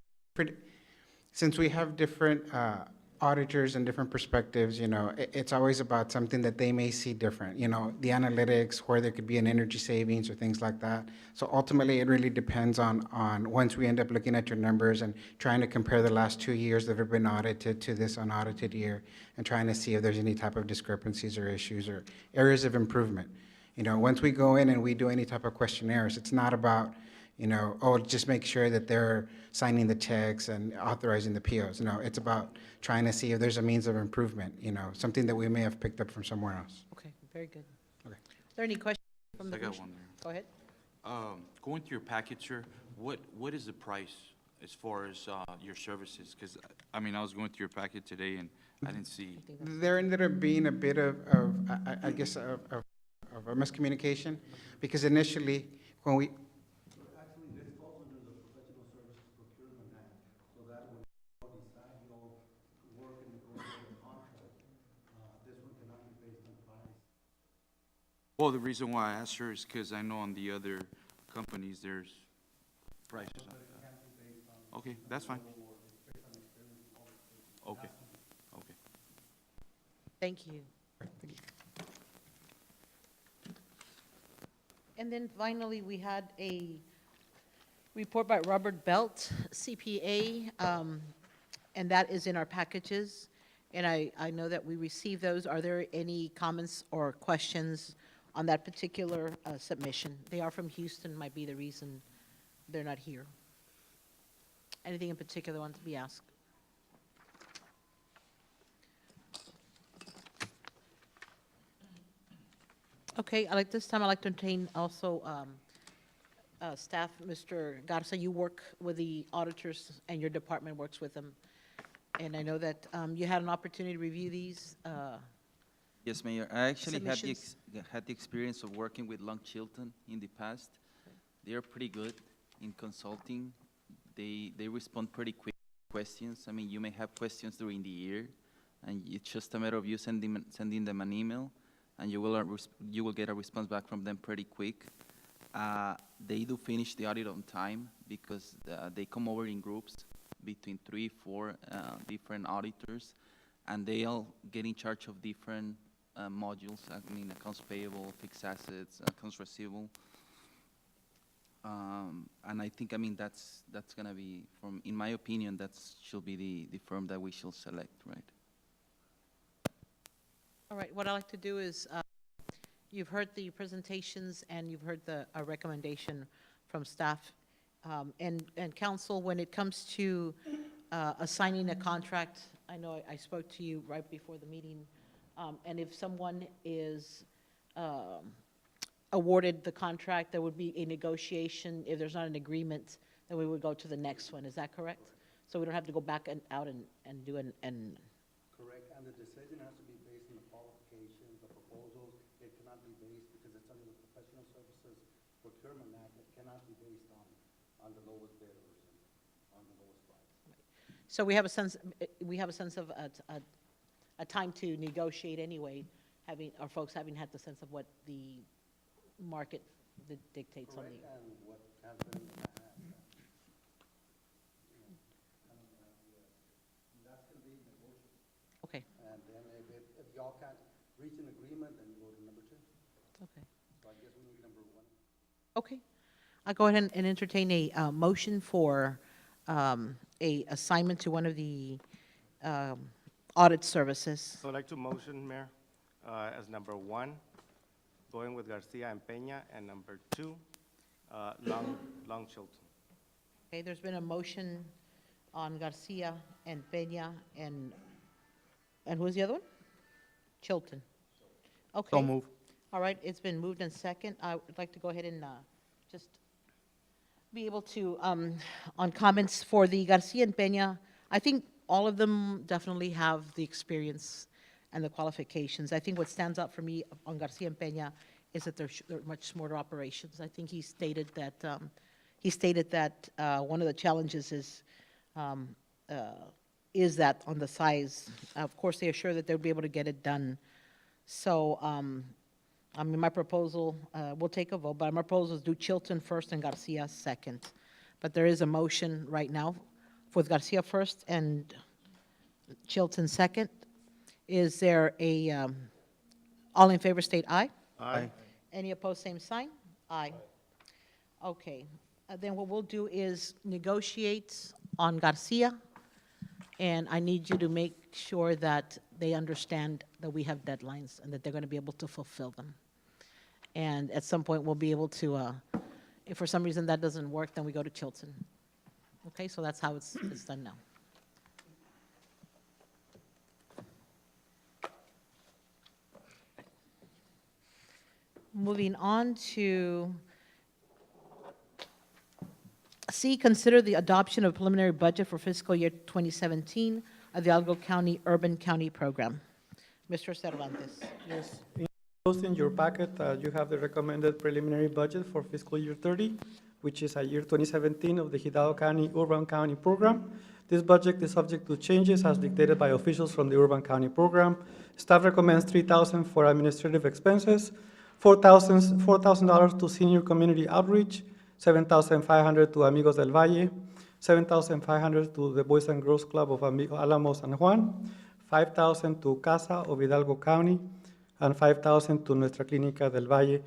since we have different auditors and different perspectives, you know, it's always about something that they may see different. You know, the analytics, where there could be an energy savings or things like that. So ultimately, it really depends on once we end up looking at your numbers and trying to compare the last 2 years that have been audited to this unaudited year and trying to see if there's any type of discrepancies or issues or areas of improvement. You know, once we go in and we do any type of questionnaires, it's not about, you know, oh, just make sure that they're signing the checks and authorizing the POs. No, it's about trying to see if there's a means of improvement, you know, something that we may have picked up from somewhere else. Okay, very good. Okay. Are there any questions from the I got commission? one there. Go ahead. Going through your package, sir, what is the price as far as your services? Because, I mean, I was going through your packet today and I didn't see. There ended up being a bit of I guess, of a miscommunication, because initially, when we, Actually, this falls under the Professional Services Procurement Act, so that when you decide you'll work and negotiate a contract, this one cannot be based on price. Well, the reason why I asked her is because I know on the other companies, there's prices on that. Okay, that's fine. Okay, okay. Thank you. And then finally, we had a report by Robert Belt, CPA, and that is in our packages. And I know that we received those. Are there any comments or questions on that particular submission? They are from Houston, might be the reason they're not here. Anything in particular want to be asked? Okay, this time I'd like to entertain also staff, Mr. Garza, you work with the auditors and your department works with them. And I know that you had an opportunity to review these. Yes, Mayor. I actually Submissions? had the experience of working with Long Chilton in the past. They are pretty good in consulting. They respond pretty quick to questions. I mean, you may have questions during the year, and it's just a matter of you sending them an email, and you will get a response back from them pretty quick. They do finish the audit on time because they come over in groups between 3-4 different auditors, and they all get in charge of different modules. I mean, accounts payable, fixed assets, accounts receivable. And I think, I mean, that's gonna be, in my opinion, that should be the firm that we shall select, right? All right, what I'd like to do is, you've heard the presentations and you've heard a recommendation from staff. And council, when it comes to assigning a contract, I know I spoke to you right before the meeting, and if someone is awarded the contract, there would be a negotiation. If there's not an agreement, then we would go to the next one. Is that correct? So we don't have to go back and out and do an. Correct, and the decision has to be based on the qualifications, the proposals. It cannot be based, because it's under the Professional Services Procurement Act, it cannot be based on the lowest bidders, on the lowest price. So we have a sense of a time to negotiate anyway, having, or folks having had the sense of what the market dictates on the. And what has been in the past. That's going to be negotiable. Okay, And then if y'all can't reach an agreement, then you go to number 2. okay. So I guess we need number 1. Okay. I'll go ahead and entertain a motion for a assignment to one of the audit services. So I'd like to motion, Mayor, as number 1, going with Garcia and Peña, and number 2, Long Chilton. Okay, there's been a motion on Garcia and Peña and who's the other one? Chilton. Okay. So move. All right, it's been moved and second. I would like to go ahead and just be able to, on comments for the Garcia and Peña, I think all of them definitely have the experience and the qualifications. I think what stands out for me on Garcia and Peña is that they're much smarter operations. I think he stated that one of the challenges is that on the size. Of course, they assure that they'll be able to get it done. So, I mean, my proposal, we'll take a vote, but my proposal is do Chilton first and Garcia second. But there is a motion right now with Garcia first and Chilton second. Is there a, all in favor state aye? Aye. Any opposed, same sign? Aye. Okay, then what we'll do is negotiate on Garcia, and I need you to make sure that they understand that we have deadlines and that they're going to be able to fulfill them. And at some point, we'll be able to, if for some reason that doesn't work, then we go to Chilton. Okay, so that's how it's done now. Moving on to C, consider the adoption of preliminary budget for fiscal year 2017 of the Hidalgo County Urban County Program. Mr. Cervantes. Yes. Enclosed in your packet, you have the recommended preliminary budget for fiscal year 30, which is a year 2017 of the Hidalgo County Urban County Program. This budget is subject to changes as dictated by officials from the Urban County Program. Staff recommends $3,000 for administrative expenses, $4,000 to senior community outreach, $7,500 to Amigos del Valle, $7,500 to the Boys and Girls Club of Alamos and Juan, $5,000 to Casa of Hidalgo County, and $5,000 to Nuestra Clínica del Valle.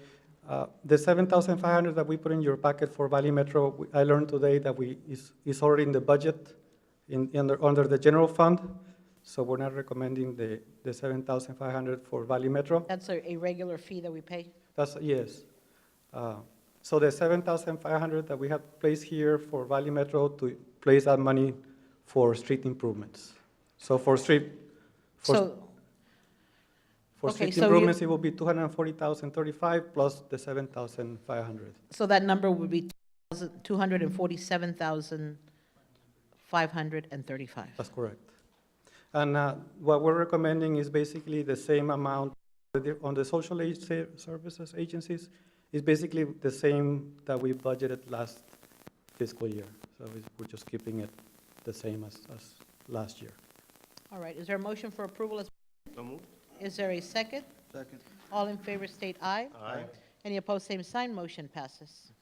The $7,500 that we put in your packet for Valley Metro, I learned today that is already in the budget under the general fund, so we're not recommending the $7,500 for Valley Metro. That's a regular fee that we pay? That's, yes. So the $7,500 that we have placed here for Valley Metro to place that money for street improvements. So for street improvements, it will be $240,035 plus the $7,500. So that number would be $247,535. That's correct. And what we're recommending is basically the same amount on the social aid services agencies. Is basically the same that we budgeted last fiscal year. So we're just keeping it the same as last year. All right, is there a motion for approval? So moved. Is there a second? Second. All in favor state aye. Aye. Any opposed, same sign, motion passes.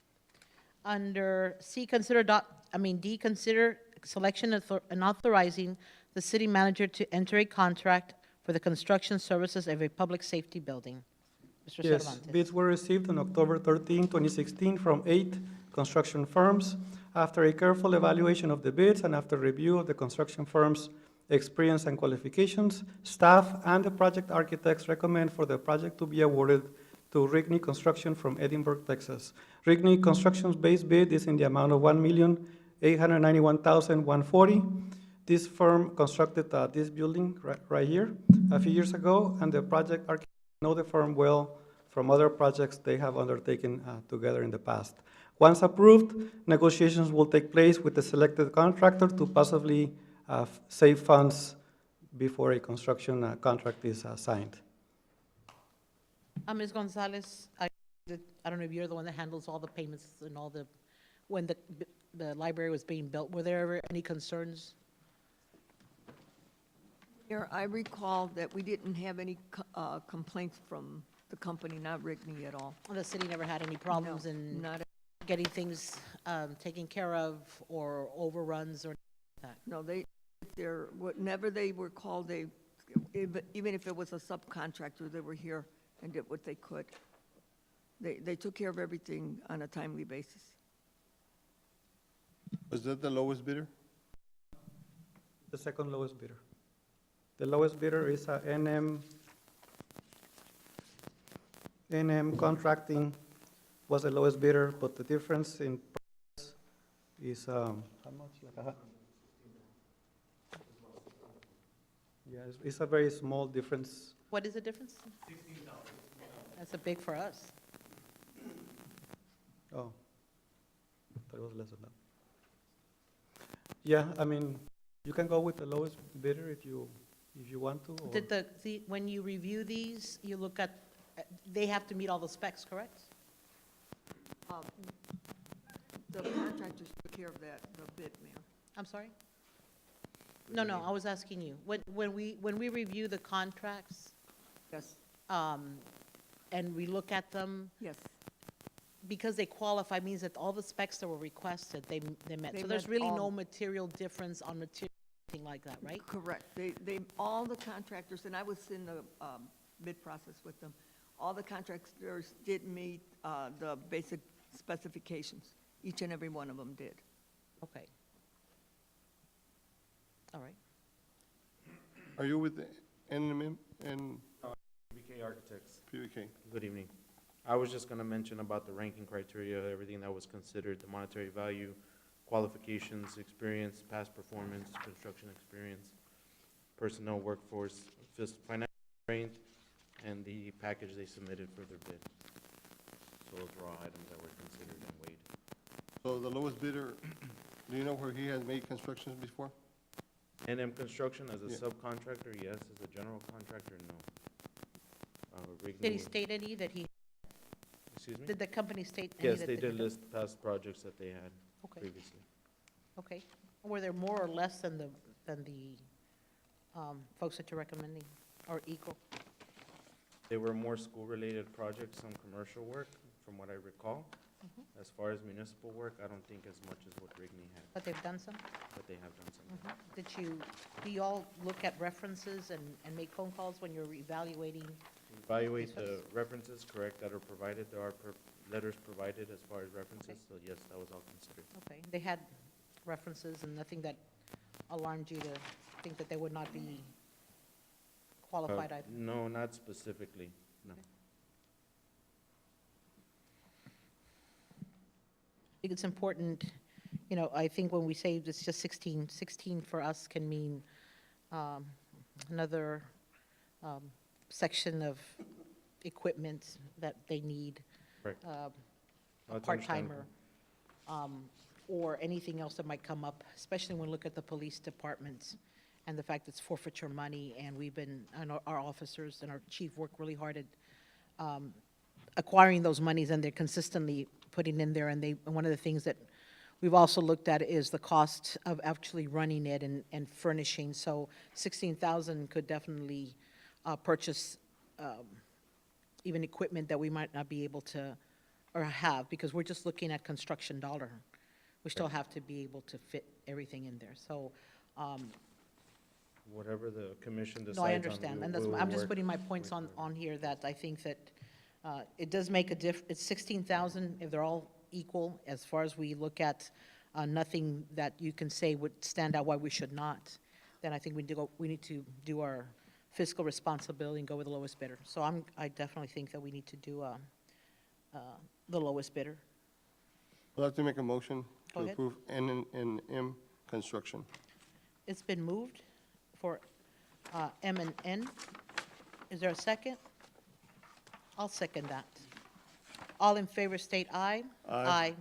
Under C, D, consider selection and authorizing the city manager to enter a contract for the construction services of a public safety building. Mr. Yes, Cervantes. bids were received on October 13, 2016 from 8 construction firms. After a careful evaluation of the bids and after review of the construction firms' experience and qualifications, staff and the project architects recommend for the project to be awarded to Rigney Construction from Edinburgh, Texas. Rigney Construction's base bid is in the amount of $1,891,140. This firm constructed this building right here a few years ago, and the project architect know the firm well from other projects they have undertaken together in the past. Once approved, negotiations will take place with the selected contractor to possibly save funds before a construction contract is signed. Ms. Gonzalez, I don't know if you're the one that handles all the payments and all the, when the library was being built, were there ever any concerns? Mayor, I recall that we didn't have any complaints from the company, not Rigney at all. The city never had any problems No, in not, getting things taken care of or overruns or anything like that? no, whenever they were called, even if it was a subcontractor, they were here and did what they could. They took care of everything on a timely basis. Was that the lowest bidder? The second lowest bidder. The lowest bidder is NM Contracting was the lowest bidder, but the difference in price is, how much? Yeah, it's a very small difference. What is the difference? $16. That's a big for us. Oh, thought it was less than that. Yeah, I mean, you can go with the lowest bidder if you want to, or Did when you review these, you look at, they have to meet all the specs, correct? The contractors took care of the bid, Mayor. I'm sorry? No, I was asking you. When we review the contracts, Yes, and we look at them, yes. because they qualify means that all the specs that were requested, they met. They So there's met really all. no material difference on material, anything like that, right? Correct. All the contractors, and I was in the bid process with them, all the contractors did meet the basic specifications. Each and every one of them did. Okay. All right. Are you with the NMM and PBK Architects. PVK? Good evening. I was just going to mention about the ranking criteria, everything that was considered, the monetary value, qualifications, experience, past performance, construction experience, personnel workforce, financial strength, and the package they submitted for their bid. So those were all items that were considered and weighed. So the lowest bidder, do you know where he has made constructions before? NM Construction as a Yeah. subcontractor, yes. As a general contractor, no. Did he Rigney- state any that he, Excuse me? did the company state any Yes, that they they did did? list past projects that they had Okay. previously. Okay. Were there more or less than the folks that you're recommending, or equal? They were more school-related projects, some commercial work, from what I recall. As far as municipal work, I don't think as much as what Rigney had, But they've done some? but they have done some. Do you all look at references and make phone calls when you're evaluating? Evaluate the references, correct, that are provided. There are letters provided as far as references, so yes, that was all considered. Okay, they had references and nothing that alarmed you to think that they would not be qualified items? No, not specifically, no. I think it's important, I think when we say it's just 16 for us can mean another section of equipment that they need. Right. A That's part-timer, or anything else that might come up, especially when we look at the police departments and the fact it's forfeiture money, and and our officers and our chief work really hard at acquiring those monies, and they're consistently putting in there, and one of the things that we've also looked at is the cost of actually running it and furnishing, so 16,000 could definitely purchase even equipment that we might not be able to, or have, because we're just looking at construction dollar. We still have to be able to fit everything in there, so, Whatever the commission decides no, I on, understand, and we will I'm just work putting my points with on here, that I think that it does make a it's 16,000, if they're all equal, as far as we look at nothing that you can say would stand out why we should not, then I think we need to do our fiscal responsibility and go with the lowest bidder. So I definitely think that we need to do the lowest bidder. I'd like to make a motion Go to ahead. approve N&M Construction. It's been moved for M&N. Is there a second? I'll second that. All in favor state aye. Aye.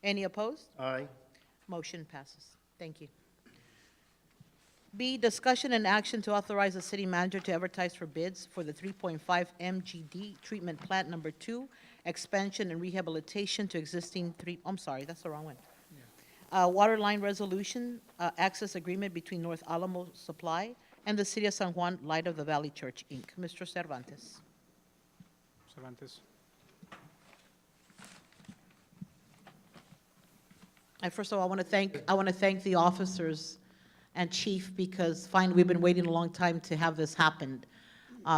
Any opposed? Aye. Motion passes. Thank you. B, discussion and action to authorize the city manager to advertise for bids for the 3.5 MGD treatment plant number 2, expansion and rehabilitation to existing I'm sorry, that's the wrong one. Water line resolution, access agreement between North Alamo Supply and the City of San Juan Light of the Valley Church, Inc. Mr. Cervantes. Cervantes. First of all, I want to thank the officers and chief, because finally, we've been waiting a long time to have this happen.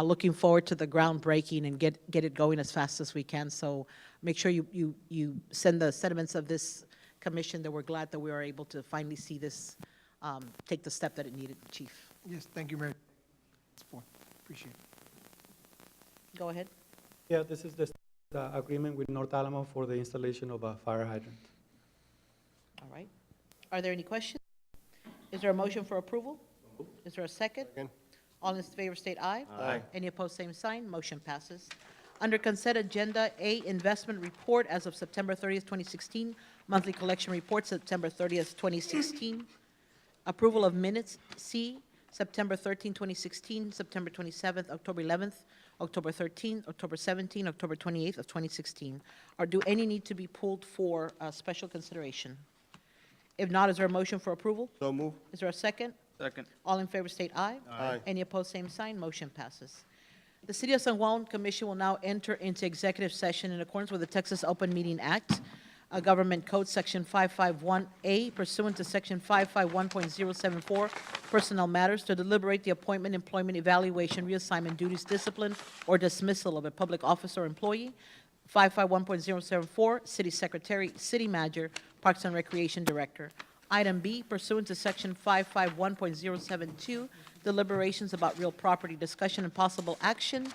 Looking forward to the groundbreaking and get it going as fast as we can. So make sure you send the sentiments of this commission that we're glad that we are able to finally see this take the step that it needed, Chief. Yes, thank you, Mayor. Appreciate it. Go ahead. Yeah, this is the agreement with North Alamo for the installation of a fire hydrant. All right. Are there any questions? Is there a motion for approval? Is there a second? Second. All in favor state aye. Aye. Any opposed, same sign. Motion passes. Under consent agenda, A, investment report as of September 30th, 2016, monthly collection report, September 30th, 2016. Approval of minutes, C, September 13, 2016, September 27th, October 11th, October 13th, October 17th, October 28th of 2016. Or do any need to be pulled for special consideration? If not, is there a motion for approval? So move. Is there a second? Second. All in favor state aye. Aye. Any opposed, same sign. Motion passes. The City of San Juan Commission will now enter into executive session in accordance with the Texas Open Meeting Act, Government Code Section 551A, pursuant to Section 551.074, Personnel Matters, to deliberate the appointment, employment, evaluation, reassignment, duties, discipline, or dismissal of a public officer or employee. 551.074, City Secretary, City Manager, Parks and Recreation Director. Item B, pursuant to Section 551.072, deliberations about real property, discussion and possible action,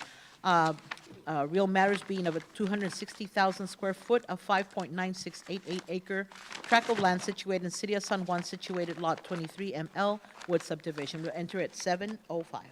real matters being of a 260,000 square foot of 5.9688 acre tract of land situated in City of San Juan, situated Lot 23 ML, Wood Subdivision. We'll enter at 7:05.